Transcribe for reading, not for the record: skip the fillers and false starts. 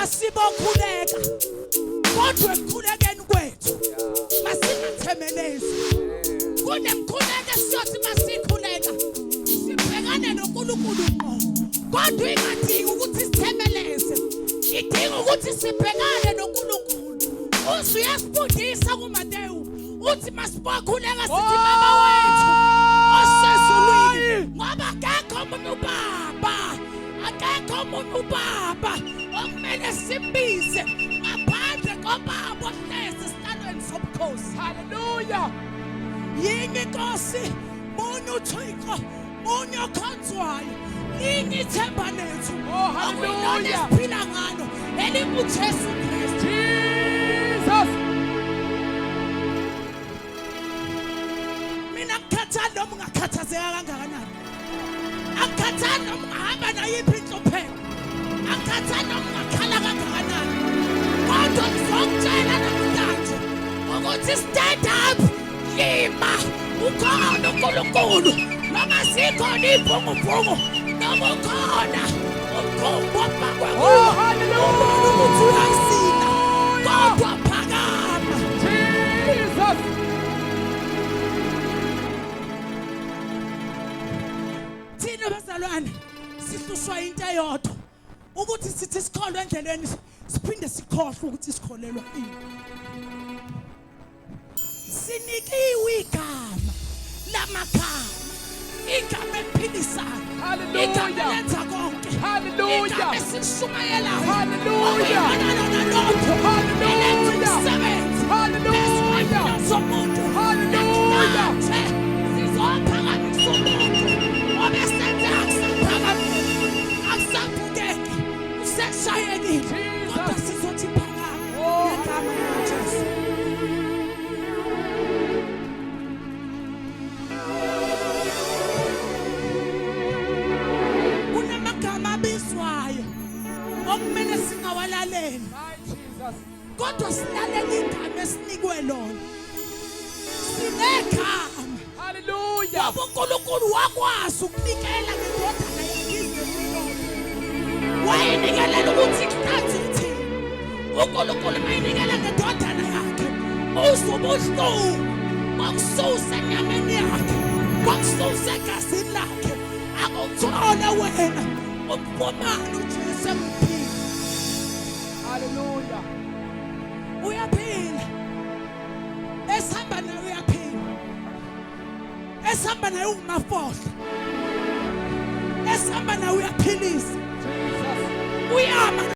Masibokhuleka kodwa ekukhulekeni kwethu masingathemelezi. Kunemkhuleko esiyothi masikhuleka sibhekane noNkulunkulu ngqo. Kodwa ingadingi ukuthi sithemeleze. Idinga ukuthi sibhekane noNkulunkulu. Usuyasifundisa kuMateyu uthi masibokhuleka sithi baba wethu osezulwini ngoba akekho umuntu ubaba. Akekho umuntu ubaba okumele simbize ngaphandle kobaba ohlezi esihlalweni sobukhosi. Hallelujah. Yini Nkosi, munye uThixo, munye okhonzwayo, linye ithemba lethu. Oh hallelujah. Siphila ngalo elinguJesu Kristu. Jesus. Mina ngikhathala noma ungakhathazeka kangakanani. Akukhathali noma ungahamba nayiphi inhlupheko. Akukhathali noma ungakhala kangakanani. Kodwa ngizokutshela namhlanje ukuthi stand up, lima, ukhona uNkulunkulu. Noma sikhona ibhungubhungu, noma ukhona umkhumbi wobhakwa. Oh hallelujah. Ukuthi uyasina kodwa phakama. Jesus. Thina bazalwane sihlushwa into eyodwa ukuthi sithi sikholwe endleleni siphinde sikhohle ukuthi sikholelwa ini. Sinikiwe igama lamakhaya, igama eliphilisayo. Hallelujah. Igama lenza konke. Hallelujah. Igama esishumayelayo. Hallelujah. Hallelujah. Hallelujah. Somuntu. Hallelujah. Sizophakamisa umuntu obesenze akusaphakamisa, akusabukeki, useshayekile kodwa sizothi phakama igama likaJesu. Kunamagama abizwayo okumele singawalaleli kodwa silalela igama esinikwe lona. Sinegama. Hallelujah. uNkulunkulu wakwazi ukunikela ngendodana yakhe. Wayenikelela ukuthi kuqhathi uthini. uNkulunkulu mayinikela ngendodana yakhe uzubuhlungu wakususa enyameni yakhe, wakususa egazini lakhe, akuthola wena umpumalo uJesu emphile. Hallelujah. Uyaphila. Esihamba naye uyaphila. Esihamba naye ungumafohla.